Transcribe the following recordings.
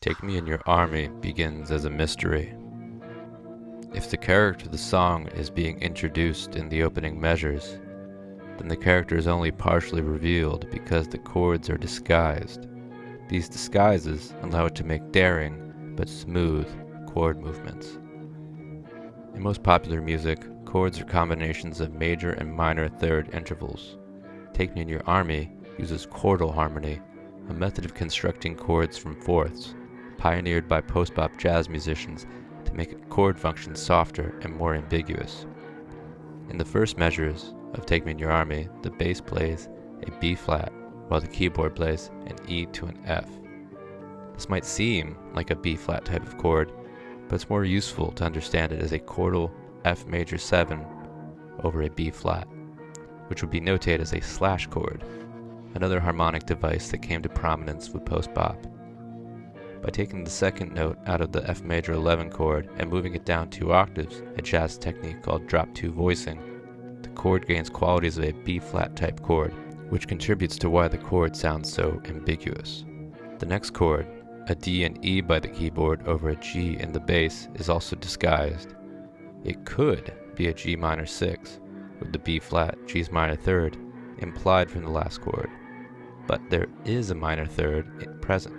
Take Me in Your Army begins as a mystery. If the character of the song is being introduced in the opening measures, then the character is only partially revealed because the chords are disguised. These disguises allow it to make daring but smooth chord movements. In most popular music, chords are combinations of major and minor third intervals. Take Me in Your Army uses quartal harmony, a method of constructing chords from fourths, pioneered by post-bop jazz musicians to make a chord function softer and more ambiguous. In the first measures of Take Me in Your Army, the bass plays a B flat, while the keyboard plays an E to an F. This might seem like a B flat type of chord, but it's more useful to understand it as a quartal F major 7 over a B flat, which would be notated as a slash chord, another harmonic device that came to prominence with post-bop. By taking the second note out of the F major 11 chord and moving it down 2 octaves, a jazz technique called drop 2 voicing, the chord gains qualities of a B flat type chord, which contributes to why the chord sounds so ambiguous. The next chord, a D and E by the keyboard over a G in the bass, is also disguised. It could be a G minor 6, with the B flat, G's minor third, implied from the last chord, but there is a minor third present,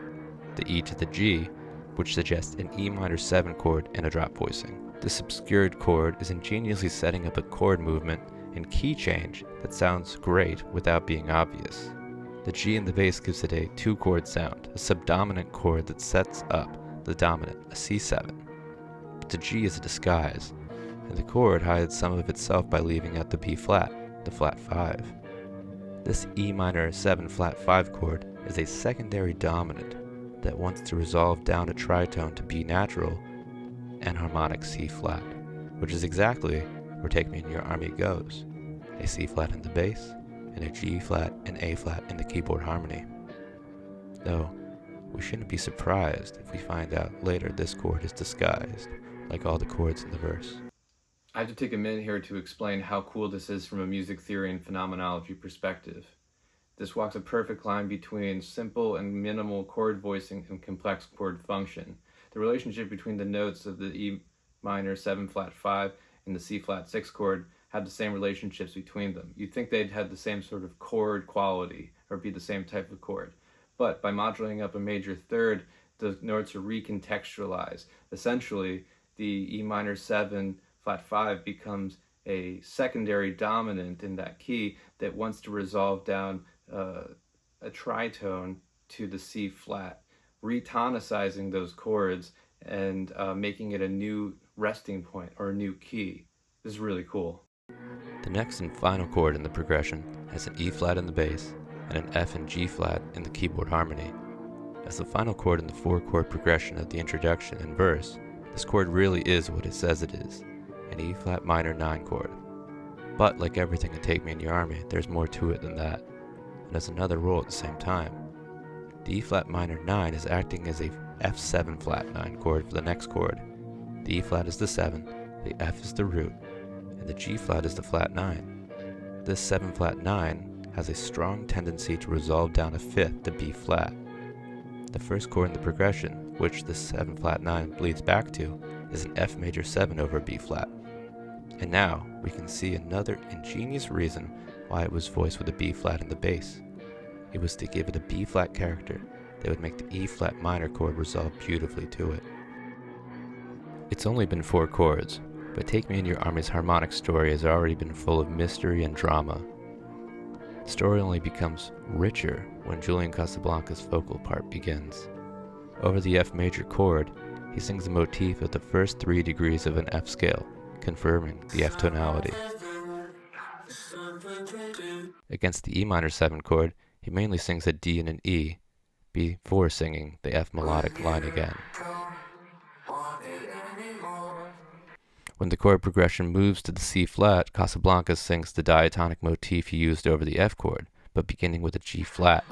the E to the G, which suggests an E minor 7 chord and a drop voicing. This obscured chord is ingeniously setting up a chord movement and key change that sounds great without being obvious. The G in the bass gives it a 2-chord sound, a subdominant chord that sets up the dominant, a C7. But the G is a disguise, and the chord hides some of itself by leaving out the B flat, the flat 5. This E minor 7 flat 5 chord is a secondary dominant that wants to resolve down a tritone to B natural and harmonic C flat, which is exactly where Take Me in Your Army goes, a C flat in the bass and a G flat and A flat in the keyboard harmony. Though, we shouldn't be surprised if we find out later this chord is disguised, like all the chords in the verse. I have to take a minute here to explain how cool this is from a music theory and phenomenology perspective. This walks a perfect line between simple and minimal chord voicing and complex chord function. The relationship between the notes of the E minor 7 flat 5 and the C flat 6 chord have the same relationships between them. You'd think they'd have the same sort of chord quality or be the same type of chord. But by modulating up a major third, the notes are recontextualized. Essentially, the E minor 7 flat 5 becomes a secondary dominant in that key that wants to resolve down a tritone to the C flat, retonicizing those chords and making it a new resting point or a new key. This is really cool. The next and final chord in the progression has an E flat in the bass and an F and G flat in the keyboard harmony. As the final chord in the 4-chord progression of the introduction and verse, this chord really is what it says it is, an E flat minor 9 chord. But like everything in Take Me in Your Army, there's more to it than that, and has another role at the same time. The E flat minor 9 is acting as a F7 flat 9 chord for the next chord. The E flat is the 7, the F is the root, and the G flat is the flat 9. This 7 flat 9 has a strong tendency to resolve down a fifth to B flat. The first chord in the progression, which the 7 flat 9 bleeds back to, is an F major 7 over B flat. And now we can see another ingenious reason why it was voiced with a B flat in the bass. It was to give it a B flat character that would make the E flat minor chord resolve beautifully to it. It's only been 4 chords, but Take Me in Your Army's harmonic story has already been full of mystery and drama. The story only becomes richer when Julian Casablancas' vocal part begins. Over the F major chord, he sings the motif of the first 3 degrees of an F scale, confirming the F tonality. Against the E minor 7 chord, he mainly sings a D and an E, before singing the F melodic line again. When the chord progression moves to the C flat, Casablancas sings the diatonic motif he used over the F chord, but beginning with a G flat.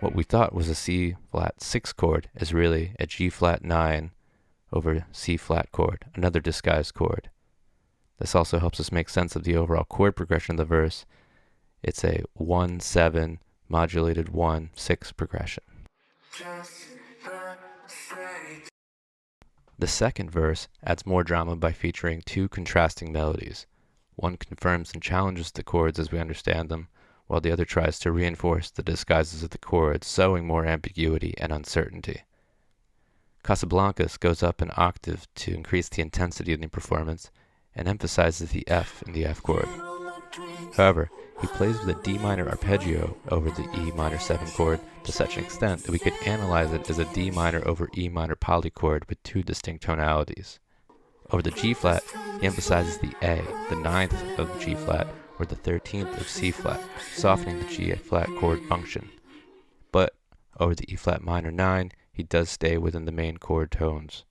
What we thought was a C flat 6 chord is really a G flat 9 over C flat chord, another disguised chord. This also helps us make sense of the overall chord progression of the verse. It's a 1-7 modulated 1-6 progression. The second verse adds more drama by featuring two contrasting melodies. One confirms and challenges the chords as we understand them, while the other tries to reinforce the disguises of the chords, sowing more ambiguity and uncertainty. Casablancas goes up an octave to increase the intensity of the performance and emphasizes the F in the F chord. However, he plays with a D minor arpeggio over the E minor 7 chord to such an extent that we could analyze it as a D minor over E minor polychord with two distinct tonalities. Over the G flat, he emphasizes the A, the 9th of the G flat, or the 13th of C flat, softening the G flat chord function. But over the E flat minor 9, he does stay within the main chord tones.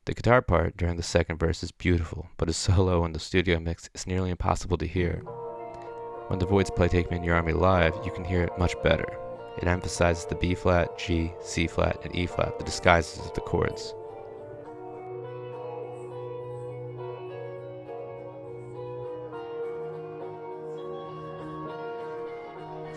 The guitar part during the second verse is beautiful, but his solo in the studio mix is nearly impossible to hear. When the Voidz play Take Me in Your Army live, you can hear it much better. It emphasizes the B flat, G, C flat, and E flat, the disguises of the chords.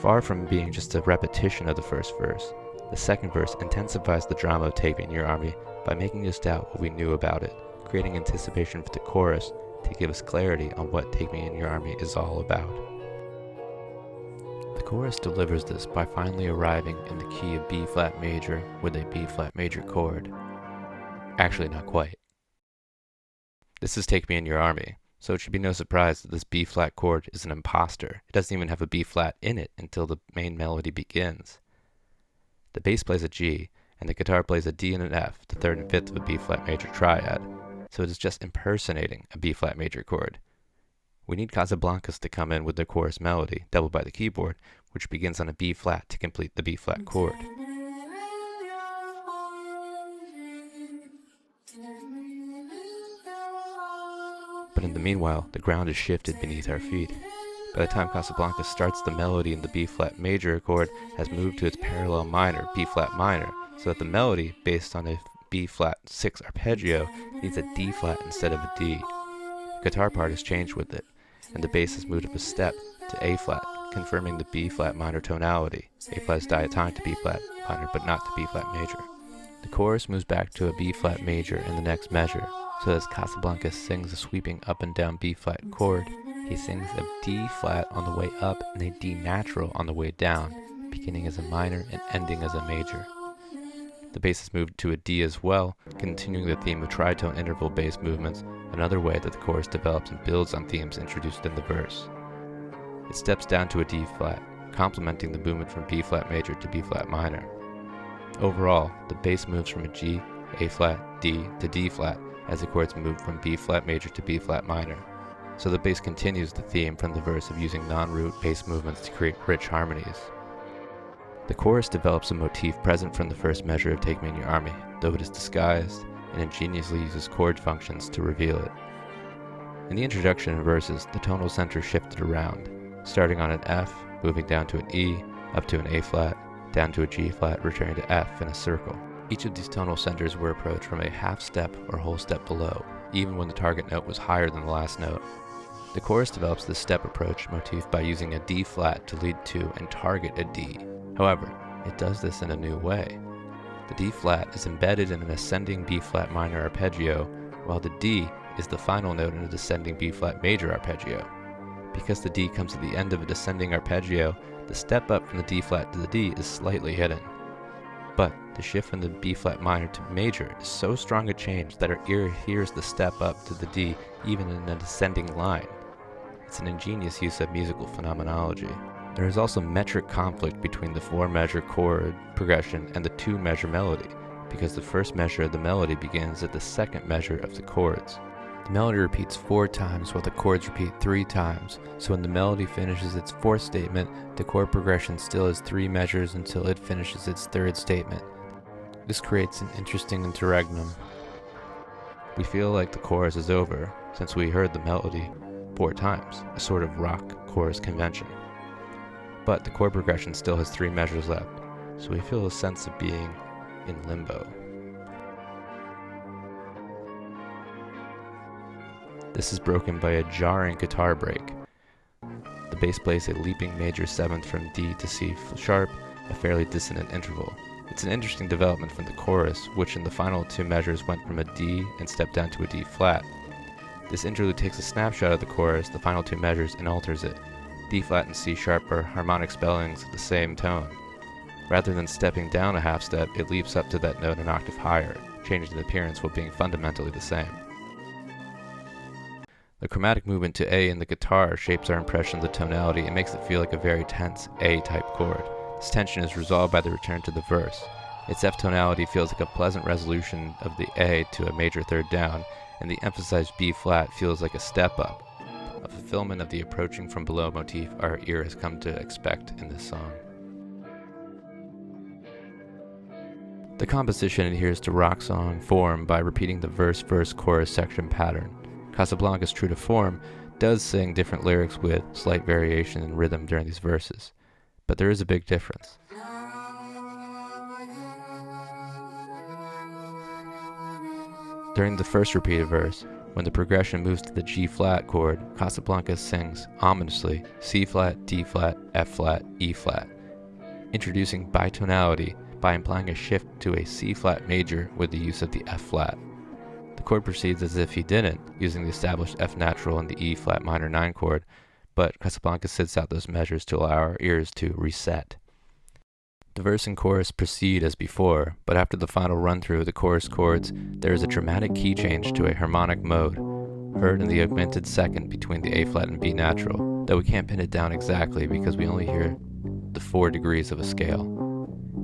Far from being just a repetition of the first verse, the second verse intensifies the drama of Take Me in Your Army by making us doubt what we knew about it, creating anticipation for the chorus to give us clarity on what Take Me in Your Army is all about. The chorus delivers this by finally arriving in the key of B flat major with a B flat major chord. Actually, not quite. This is Take Me in Your Army, so it should be no surprise that this B flat chord is an imposter. It doesn't even have a B flat in it until the main melody begins. The bass plays a G, and the guitar plays a D and an F, the 3rd and 5th of a B flat major triad, so it is just impersonating a B flat major chord. We need Casablancas to come in with the chorus melody, doubled by the keyboard, which begins on a B flat to complete the B flat chord. But in the meanwhile, the ground is shifted beneath our feet. By the time Casablancas starts, the melody in the B flat major chord has moved to its parallel minor, B flat minor, so that the melody, based on a B flat 6 arpeggio, needs a D flat instead of a D. The guitar part has changed with it, and the bass has moved up a step to A flat, confirming the B flat minor tonality. A flat is diatonic to B flat minor, but not to B flat major. The chorus moves back to a B flat major in the next measure, so as Casablancas sings a sweeping up and down B flat chord, he sings a D flat on the way up and a D natural on the way down, beginning as a minor and ending as a major. The bass is moved to a D as well, continuing the theme of tritone interval bass movements, another way that the chorus develops and builds on themes introduced in the verse. It steps down to a D flat, complementing the movement from B flat major to B flat minor. Overall, the bass moves from a G, A flat, D to D flat as the chords move from B flat major to B flat minor. So the bass continues the theme from the verse of using non-root bass movements to create rich harmonies. The chorus develops a motif present from the first measure of Take Me in Your Army, though it is disguised and ingeniously uses chord functions to reveal it. In the introduction and verses, the tonal center shifted around, starting on an F, moving down to an E, up to an A flat, down to a G flat, returning to F in a circle. Each of these tonal centers were approached from a half step or whole step below, even when the target note was higher than the last note. The chorus develops this step approach motif by using a D flat to lead to and target a D. However, it does this in a new way. The D flat is embedded in an ascending B flat minor arpeggio, while the D is the final note in a descending B flat major arpeggio. Because the D comes at the end of a descending arpeggio, the step up from the D flat to the D is slightly hidden. But the shift from the B flat minor to major is so strong a change that our ear hears the step up to the D even in a descending line. It's an ingenious use of musical phenomenology. There is also metric conflict between the 4-measure chord progression and the 2-measure melody, because the first measure of the melody begins at the second measure of the chords. The melody repeats 4 times while the chords repeat 3 times, so when the melody finishes its 4th statement, the chord progression still has 3 measures until it finishes its 3rd statement. This creates an interesting interregnum. We feel like the chorus is over, since we heard the melody 4 times, a sort of rock chorus convention. But the chord progression still has 3 measures left, so we feel a sense of being in limbo. This is broken by a jarring guitar break. The bass plays a leaping major 7th from D to C sharp, a fairly dissonant interval. It's an interesting development from the chorus, which in the final 2 measures went from a D and stepped down to a D flat. This interlude takes a snapshot of the chorus, the final 2 measures, and alters it. D flat and C sharp are harmonic spellings of the same tone. Rather than stepping down a half step, it leaps up to that note an octave higher, changing the appearance while being fundamentally the same. The chromatic movement to A in the guitar shapes our impression of the tonality and makes it feel like a very tense A-type chord. This tension is resolved by the return to the verse. Its F tonality feels like a pleasant resolution of the A to a major 3rd down, and the emphasized B flat feels like a step up, a fulfillment of the approaching from below motif our ear has come to expect in this song. The composition adheres to rock song form by repeating the verse-verse-chorus section pattern. Casablancas, true to form, does sing different lyrics with slight variation in rhythm during these verses, but there is a big difference. During the first repeated verse, when the progression moves to the G flat chord, Casablancas sings ominously C flat, D flat, F flat, E flat, introducing bitonality by implying a shift to a C flat major with the use of the F flat. The chord proceeds as if he didn't, using the established F natural and the E flat minor 9 chord, but Casablancas sits out those measures to allow our ears to reset. The verse and chorus proceed as before, but after the final run-through of the chorus chords, there is a dramatic key change to a harmonic mode, heard in the augmented 2nd between the A flat and B natural, though we can't pin it down exactly because we only hear the 4 degrees of a scale.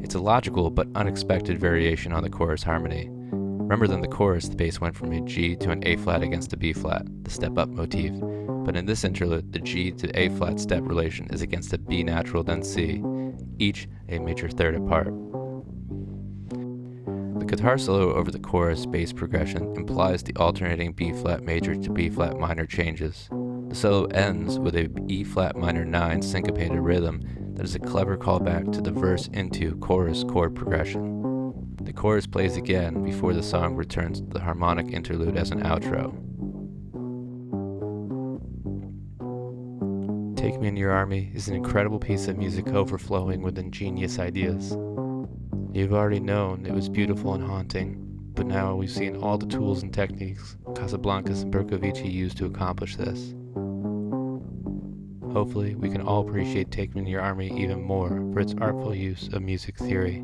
It's a logical but unexpected variation on the chorus harmony. Remember that in the chorus, the bass went from a G to an A flat against a B flat, the step-up motif, but in this interlude, the G to A flat step relation is against a B natural then C, each a major 3rd apart. The guitar solo over the chorus bass progression implies the alternating B flat major to B flat minor changes. The solo ends with a E flat minor 9 syncopated rhythm that is a clever callback to the verse into chorus chord progression. The chorus plays again before the song returns to the harmonic interlude as an outro. Take Me in Your Army is an incredible piece of music overflowing with ingenious ideas. You've already known it was beautiful and haunting, but now we've seen all the tools and techniques Casablancas and Bercovici used to accomplish this. Hopefully, we can all appreciate Take Me in Your Army even more for its artful use of music theory.